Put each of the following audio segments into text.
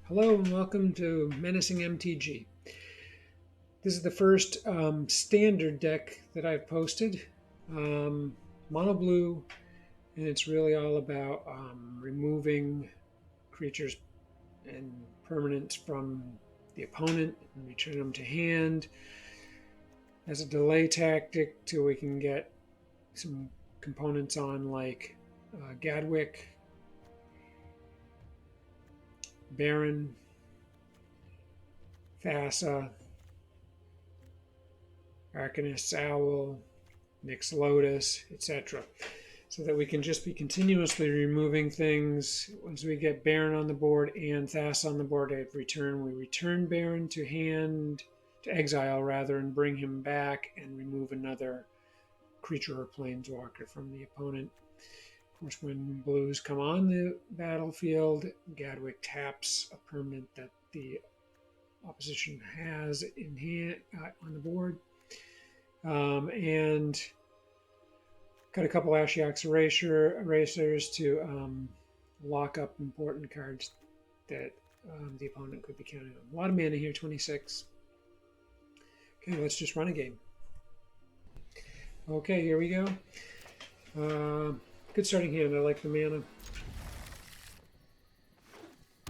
Hello and welcome to Menacing MTG. This is the first standard deck that I've posted. Mono blue, and it's really all about removing creatures and permanents from the opponent and return them to hand as a delay tactic till we can get some components on like Gadwick, Barrin, Thassa, Archanist, Owl, Nyx Lotus, etc. So that we can just be continuously removing things. Once we get Barrin on the board and Thassa on the board at return, we return Barrin to hand, to exile rather, and bring him back and remove another creature or planeswalker from the opponent. Of course, when blues come on the battlefield, Gadwick taps a permanent that the opposition has in hand on the board, and got a couple Ashiok's erasers to lock up important cards that the opponent could be counting on. A lot of mana here, 26. Okay, let's just run a game. Okay, here we go. Good starting hand. I like the mana.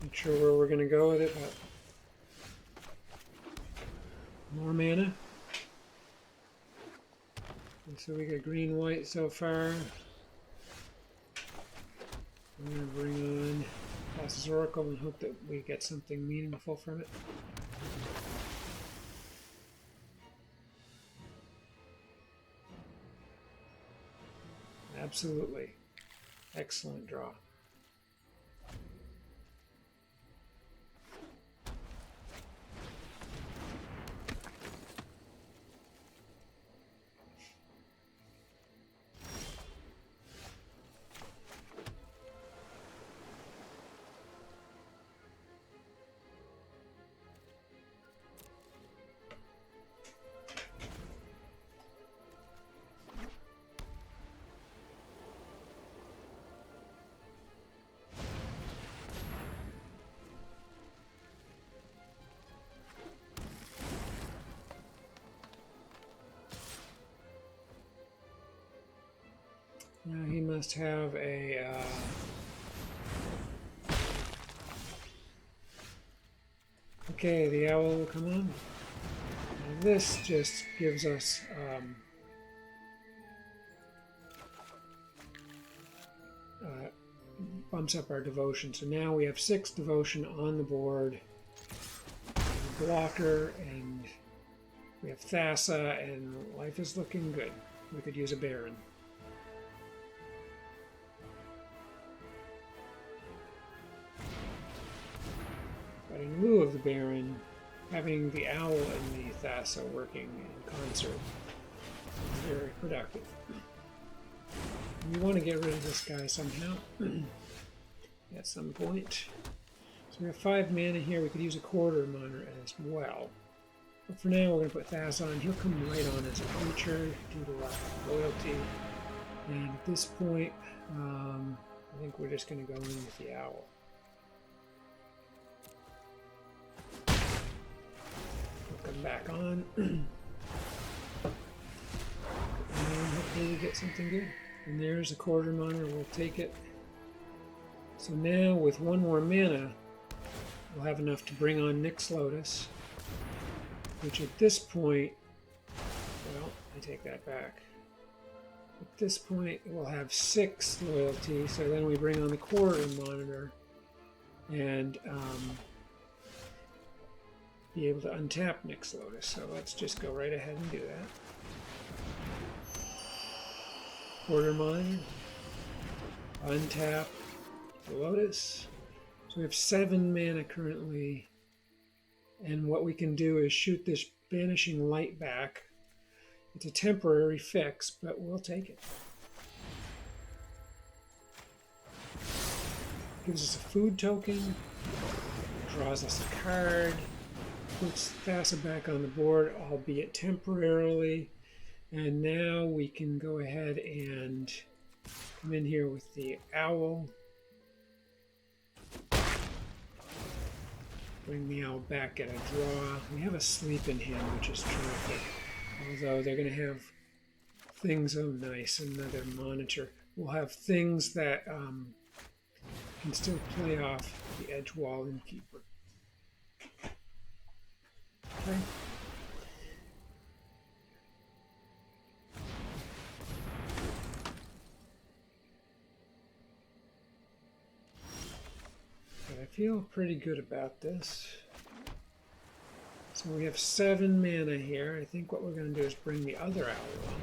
Not sure where we're going to go with it, but more mana. And so we got green, white so far. I'm going to bring on Thassa's Oracle and hope that we get something meaningful from it. Absolutely. Excellent draw. Now he must have a okay, the owl will come on. Now this just gives us bumps up our devotion. So now we have 6 devotion on the board, blocker, and we have Thassa, and life is looking good. We could use a Barrin. But in lieu of the Barrin, having the Owl and the Thassa working in concert is very productive. We want to get rid of this guy somehow at some point. So we have 5 mana here. We could use a quarter mana as well. But for now, we're going to put Thassa on. He'll come right on as a creature due to lack of loyalty. And at this point, I think we're just going to go in with the Owl. Come back on, and hopefully we get something good. And there's a quarter mana, we'll take it. So now with 1 more mana, we'll have enough to bring on Nyx Lotus, which at this point, well, I take that back. At this point, we'll have 6 loyalty, so then we bring on the quarter monitor, and be able to untap Nyx Lotus. So let's just go right ahead and do that. Quarter mine, untap the Lotus. So we have 7 mana currently, and what we can do is shoot this Banishing Light back. It's a temporary fix, but we'll take it. Gives us a food token, draws us a card, puts Thassa back on the board, albeit temporarily, and now we can go ahead and come in here with the Owl Bring the owl back at a draw. We have a sleep in hand, which is terrific. Although they're going to have things, oh nice, another monitor. We'll have things that can still play off the edge wall innkeeper. Okay. But I feel pretty good about this. So we have 7 mana here. I think what we're going to do is bring the other owl on.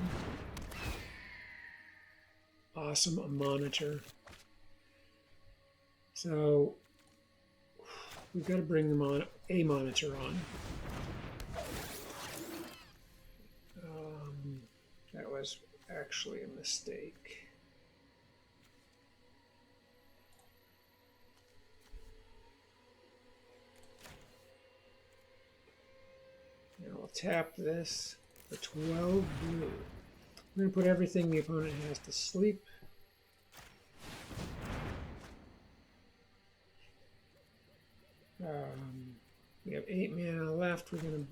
Awesome, a monitor. So we've got to bring them on a monitor on. That was actually a mistake. Now we'll tap this for 12 blue. We're going to put everything the opponent has to sleep. We have 8 mana left. We're going to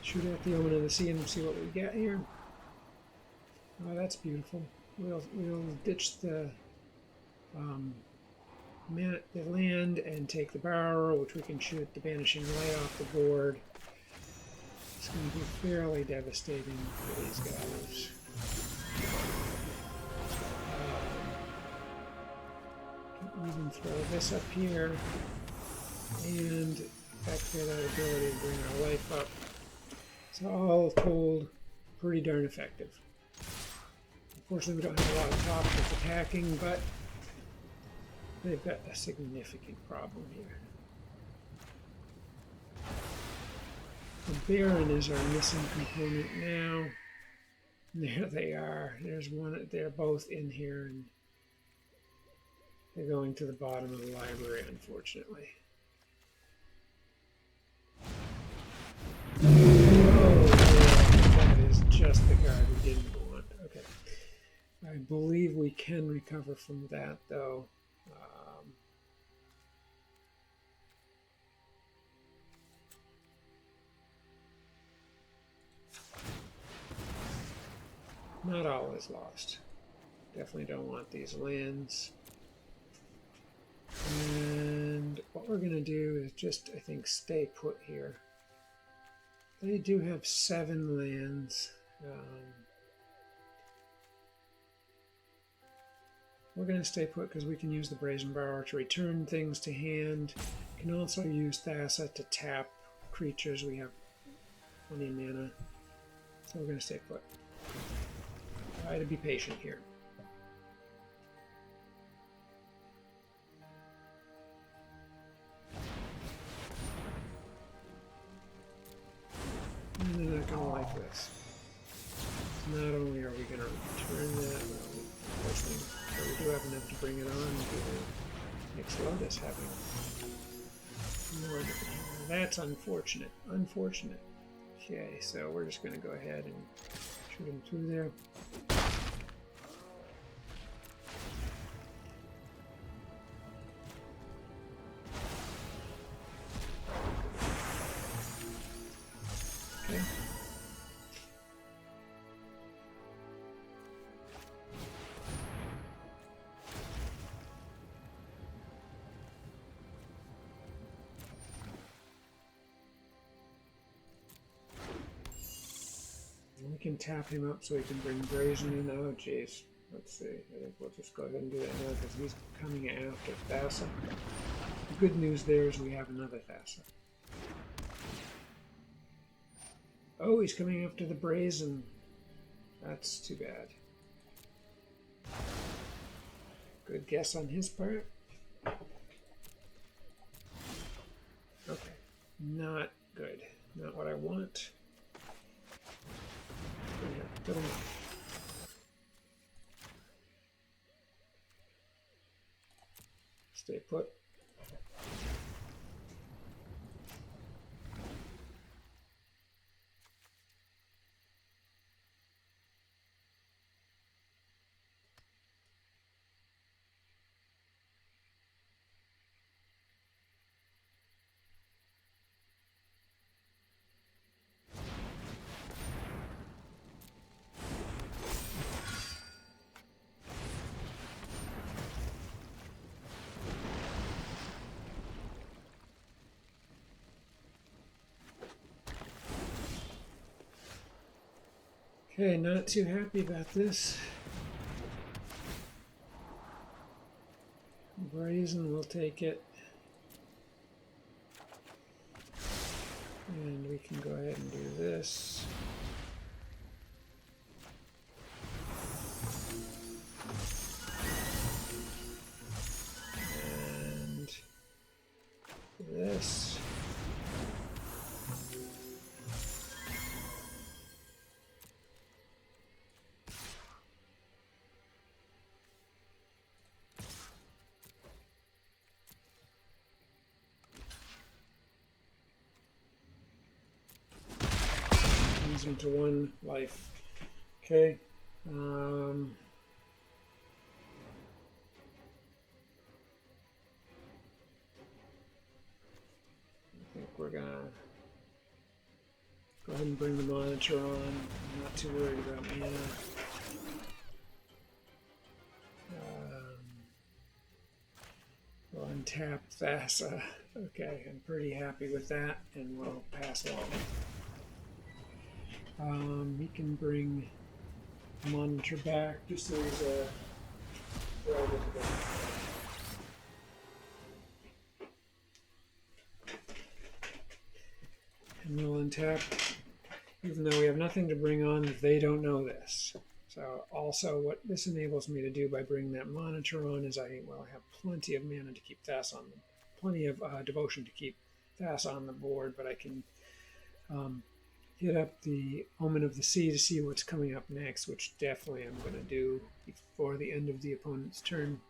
shoot at the Omen of the Sea and see what we get here. Oh, that's beautiful. We'll ditch the land and take the barrel, which we can shoot the Banishing Light off the board. It's going to be fairly devastating for these guys. Can even throw this up here and activate that ability to bring our life up. So all told, pretty darn effective. Unfortunately, we don't have a lot of top that's attacking, but they've got a significant problem here. The Barrin is our missing component now. There they are. There's one. They're both in here, and they're going to the bottom of the library, unfortunately. Oh, that is just the card we didn't want. Okay. I believe we can recover from that, though. Not all is lost. Definitely don't want these lands. And what we're going to do is just, I think, stay put here. They do have 7 lands. We're going to stay put because we can use the Brazen Borrower to return things to hand. We can also use Thassa to tap creatures. We have 20 mana. So we're going to stay put. Try to be patient here. And they're not going to like this. Not only are we going to return that, but we do have enough to bring it on due to Nyx Lotus having more. That's unfortunate. Unfortunate. Okay, so we're just going to go ahead and shoot him through there. Okay. We can tap him up so we can bring Brazen in. Oh, jeez. Let's see. I think we'll just go ahead and do that now because he's coming after Thassa. The good news there is we have another Thassa. Oh, he's coming after the Brazen. That's too bad. Good guess on his part. Okay. Not good. Not what I want. Good enough. Stay put. Okay, not too happy about this. Brazen will take it. And we can go ahead and do this. And this. Into one life. Okay. I think we're gonna go ahead and bring the monitor on. I'm not too worried about mana. We'll untap Thassa. Okay, I'm pretty happy with that, and we'll pass along. We can bring the monitor back just so there's a and we'll untap, even though we have nothing to bring on, they don't know this. So also what this enables me to do by bringing that monitor on is I have plenty of mana to keep Thassa on plenty of devotion to keep Thassa on the board, but I can hit up the Omen of the Sea to see what's coming up next, which definitely I'm going to do before the end of the opponent's turn.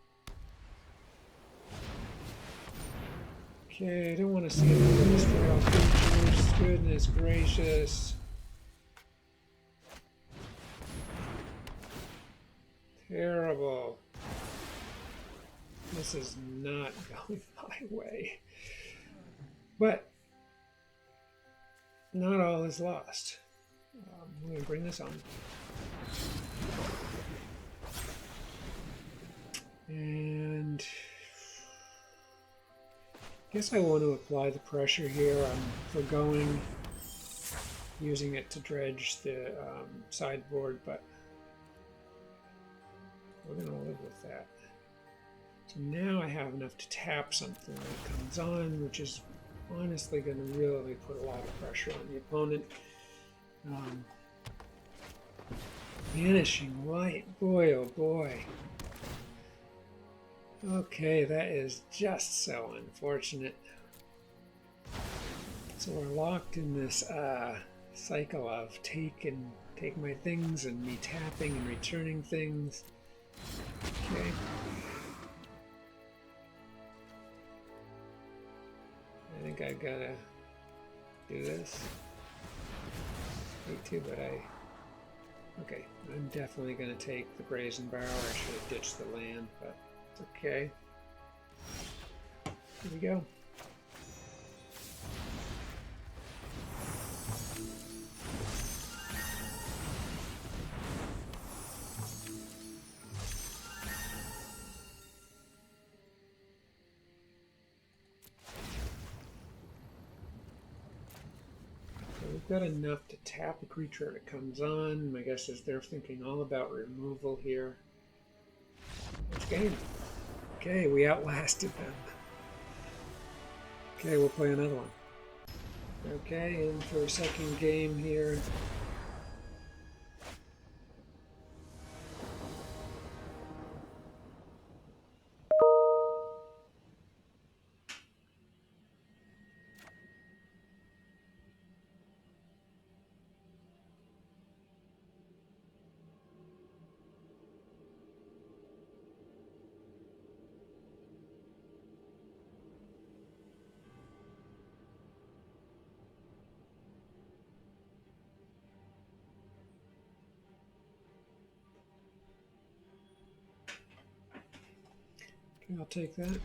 Okay, I don't want to see another destroy all creatures. Goodness gracious. Terrible. This is not going my way. But not all is lost. I'm going to bring this on. And I guess I want to apply the pressure here. I'm forgoing using it to dredge the sideboard, but we're going to live with that. So now I have enough to tap something that comes on, which is honestly going to really put a lot of pressure on the opponent. Vanishing Light, boy oh boy. Okay, that is just so unfortunate. So we're locked in this cycle of take my things and me tapping and returning things. Okay. I think I gotta do this. Hate to, but okay, I'm definitely gonna take the Brazen Barrel. I should have ditched the land, but it's okay. Here we go. We've got enough to tap a creature that comes on. My guess is they're thinking all about removal here. Next game. Okay, we outlasted them. Okay, we'll play another one. Okay, in for a second game here. Okay, I'll take that.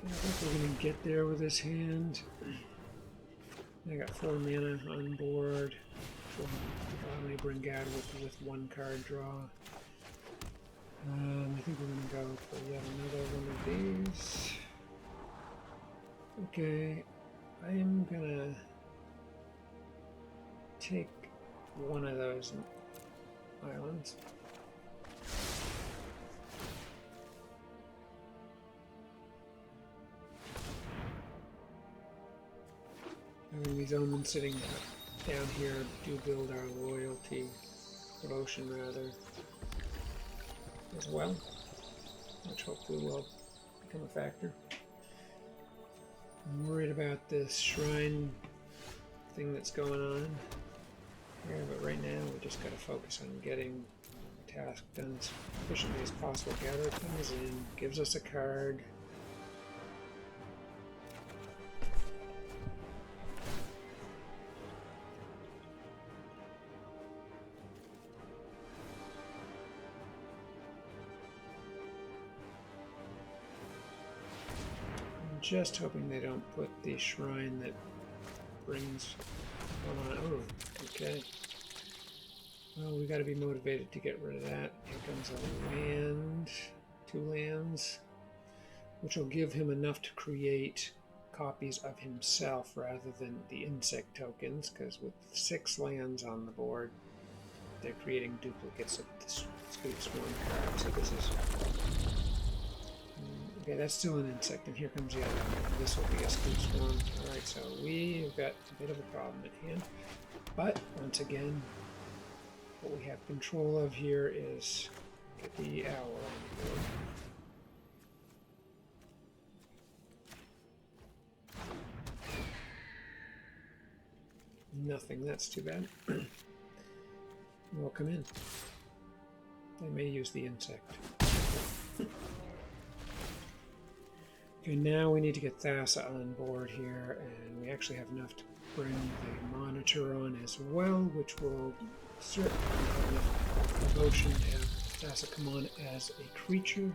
I think we're going to get there with this hand. I got 4 mana on board. Allow me to bring Gadwick with 1 card draw. I think we're going to go for yet another one of these. Okay, I am going to take one of those islands. And these omens sitting down here do build our loyalty, devotion rather, as well, which hopefully will become a factor. I'm worried about this shrine thing that's going on here, but right now we just got to focus on getting the task done as efficiently as possible. Gadwick comes in, gives us a card. Just hoping they don't put the shrine that brings one on. Oh, okay. Well, we got to be motivated to get rid of that. Here comes a land, 2 lands, which will give him enough to create copies of himself rather than the insect tokens, because with 6 lands on the board, they're creating duplicates of the Scoot Swarm card. So this is... Okay, that's still an insect, and here comes the other one. This will be a Scoot Swarm. Alright, so we've got a bit of a problem at hand. But, once again, what we have control of here is get the owl on the board. Nothing, that's too bad. We'll come in. They may use the insect. Okay, now we need to get Thassa on board here, and we actually have enough to bring the monitor on as well, which will certainly have enough devotion to have Thassa come on as a creature,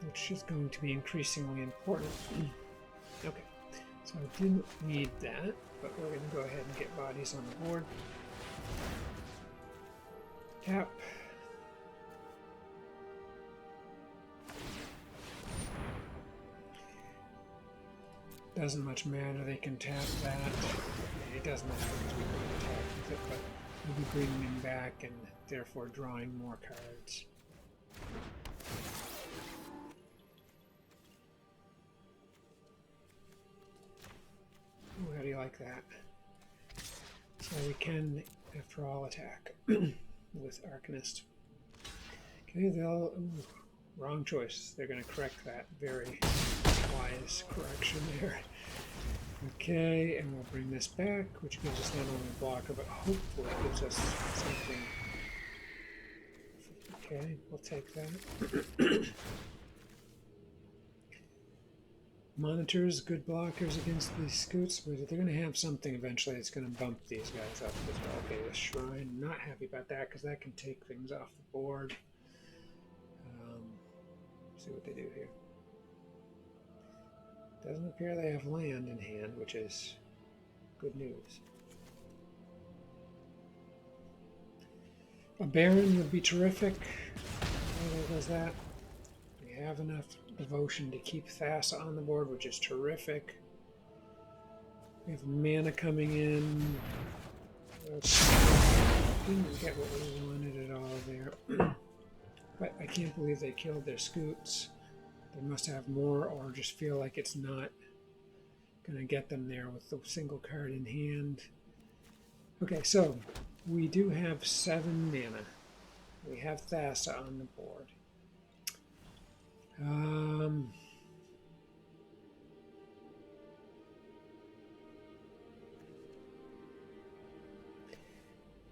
which is going to be increasingly important. Okay, so I didn't need that, but we're going to go ahead and get bodies on the board. Tap. Doesn't much matter, they can tap that. It doesn't matter because we can attack with it, but we'll be bringing him back and therefore drawing more cards. Ooh, how do you like that? So we can, after all, attack with Archanist. Okay, they'll... Ooh, wrong choice. They're going to correct that. Very wise correction there. Okay, and we'll bring this back, which gives us not only a blocker, but hopefully gives us something. Okay, we'll take that. Monitors, good blockers against these scoots, but they're going to have something eventually that's going to bump these guys up as well. Okay, the shrine, not happy about that because that can take things off the board. See what they do here. Doesn't appear they have land in hand, which is good news. A Barrin would be terrific. There goes that. We have enough devotion to keep Thassa on the board, which is terrific. We have mana coming in. Didn't get what we wanted at all there. But I can't believe they killed their scoots. They must have more, or just feel like it's not going to get them there with the single card in hand. Okay, so we do have 7 mana. We have Thassa on the board.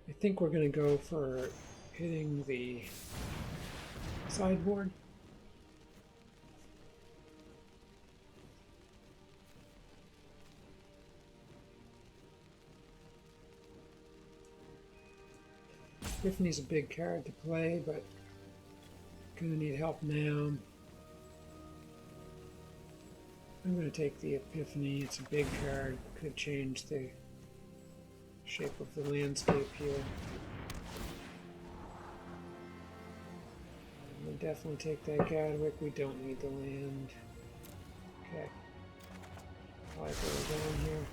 I think we're going to go for hitting the sideboard. Tiffany's a big card to play, but gonna need help now. I'm going to take the Epiphany. It's a big card. Could change the shape of the landscape here. We'll definitely take that Gadwick. We don't need the land. Okay. I'll go down here.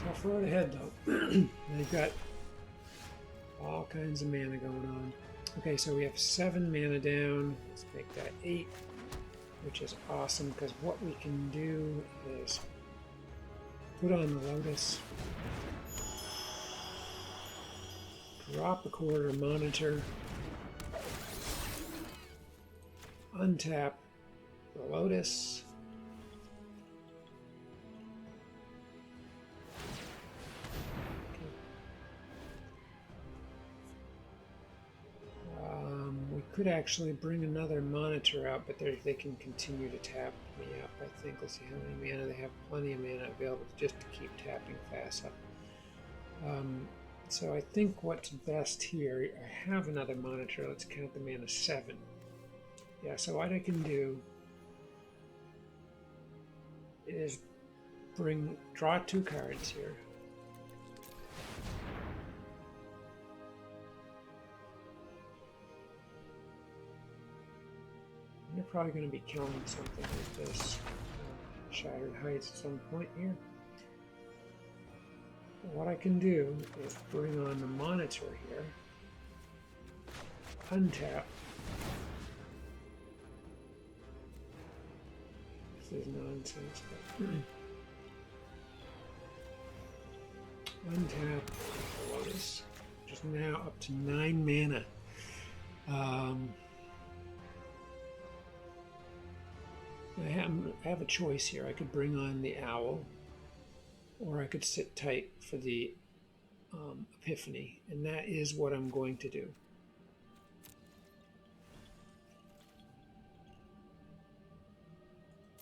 Tough road ahead though. They've got all kinds of mana going on. Okay, so we have 7 mana down. Let's make that 8, which is awesome because what we can do is put on the Lotus, drop a quarter monitor, untap the Lotus, we could actually bring another monitor out, but they can continue to tap me up, I think. Let's see how many mana they have. Plenty of mana available just to keep tapping Thassa. So I think what's best here, I have another monitor. Let's count the mana 7. Yeah, so what I can do is draw 2 cards here. They're probably going to be killing something like this. Shattered Heights at some point here. What I can do is bring on the monitor here, untap. This is nonsense, but untap the Lotus, which is now up to 9 mana. I have a choice here. I could bring on the Owl, or I could sit tight for the Epiphany, and that is what I'm going to do.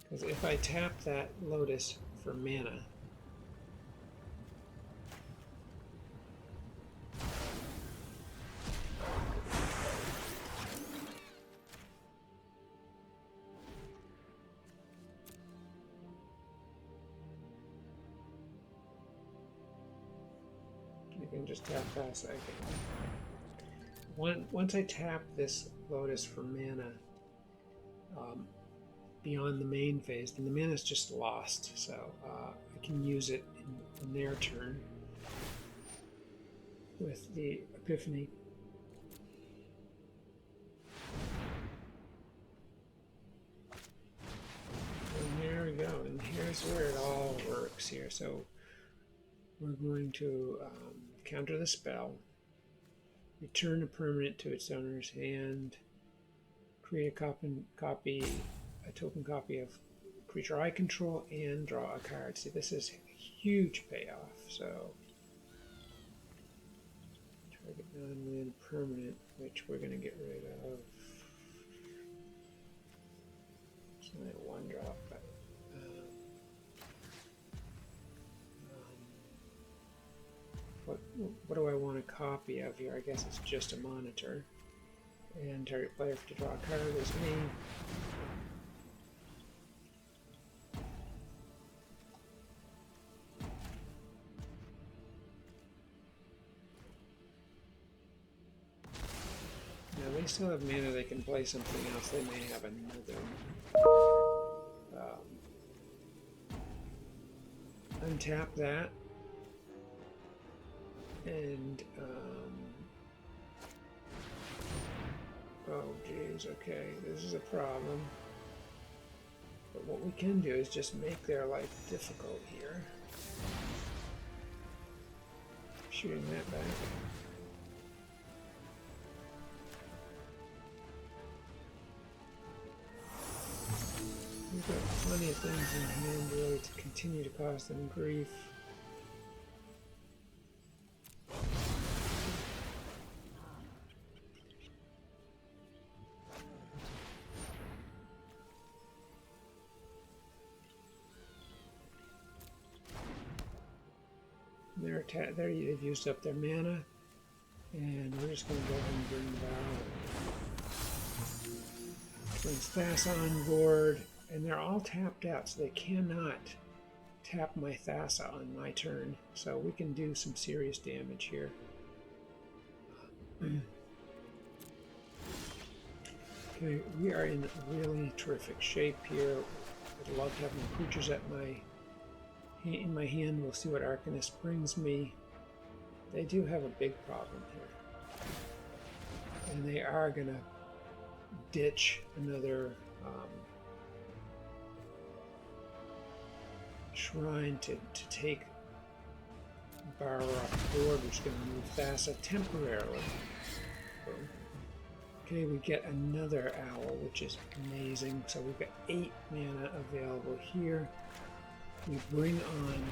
Because if I tap that Lotus for mana, you can just tap Thassa again. Once I tap this Lotus for mana, beyond the main phase, then the mana is just lost. So I can use it in their turn with the Epiphany. And there we go. And here's where it all works here. So we're going to counter the spell, return a permanent to its owner's hand, create a token copy of creature I control, and draw a card. See, this is a huge payoff. So, target non-land permanent, which we're going to get rid of. It's only a 1-drop, but what do I want a copy of here? I guess it's just a monitor. And target player to draw a card is me. Now they still have mana, they can play something else. They may have another. Untap that. And, oh geez, okay, this is a problem. But what we can do is just make their life difficult here. Shooting that back. We've got plenty of things in hand really to continue to cause them grief. They've used up their mana. And we're just going to go ahead and bring Barrin. Brings Thassa on board, and they're all tapped out, so they cannot tap my Thassa on my turn. So we can do some serious damage here. Okay, we are in really terrific shape here. I'd love to have my creatures in my hand. We'll see what Archanist brings me. They do have a big problem here. And they are going to ditch another shrine to take Barrin off the board, which is going to move Thassa temporarily. Okay, we get another owl, which is amazing. So we've got 8 mana available here. We bring on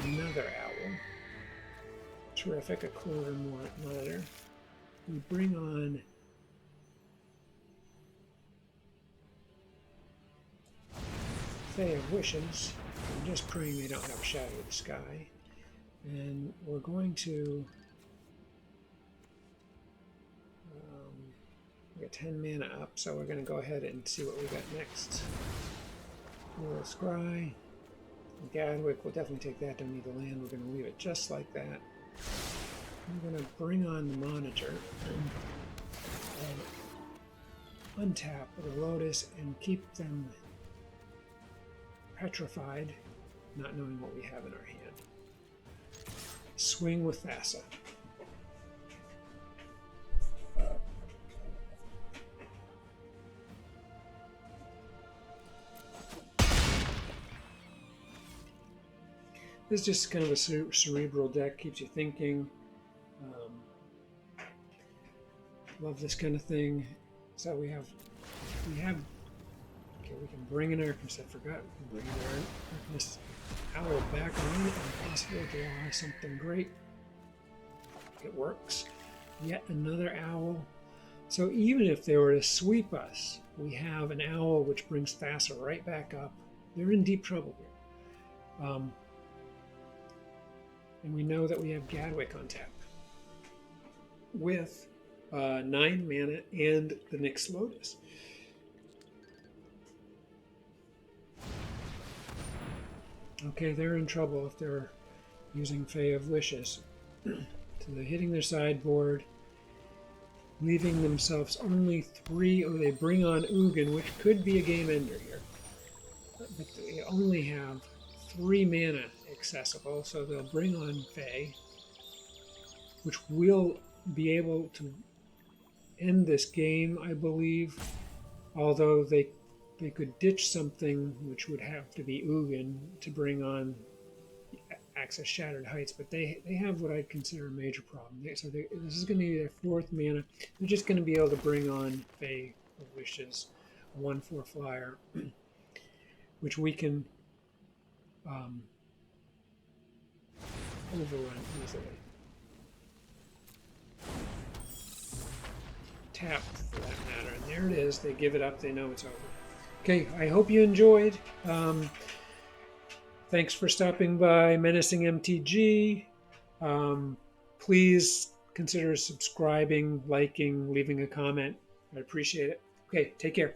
another owl. Terrific, a quarter more monitor. We bring on Fae of Wishes. I'm just praying they don't have a Shadow of the Sky. And we're going to we got 10 mana up, so we're going to go ahead and see what we got next. We'll scry. Gadwick, we'll definitely take that. Don't need the land. We're going to leave it just like that. I'm going to bring on the Monitor and untap with a Lotus and keep them petrified, not knowing what we have in our hand. Swing with Thassa. This is just kind of a cerebral deck, keeps you thinking. Love this kind of thing. So we have, okay, we can bring an Archanist. I forgot, we can bring an Archanist owl back on and possibly draw something great. It works. Yet another owl. So even if they were to sweep us, we have an owl which brings Thassa right back up. They're in deep trouble here. And we know that we have Gadwick on tap with 9 mana and the Nyx Lotus. Okay, they're in trouble if they're using Fae of Wishes. So they're hitting their sideboard, leaving themselves only 3, or they bring on Ugin, which could be a game ender here. But they only have 3 mana accessible, so they'll bring on Fae, which will be able to end this game, I believe, although they could ditch something which would have to be Ugin to bring on Access Shattered Heights, but they have what I'd consider a major problem. This is going to be their 4th mana. They're just going to be able to bring on Fae of Wishes, a 1/4 flyer, which we can overrun easily. Tap, for that matter. And there it is. They give it up. They know it's over. Okay, I hope you enjoyed. Thanks for stopping by Menacing MTG. Please consider subscribing, liking, leaving a comment. I'd appreciate it. Okay, take care.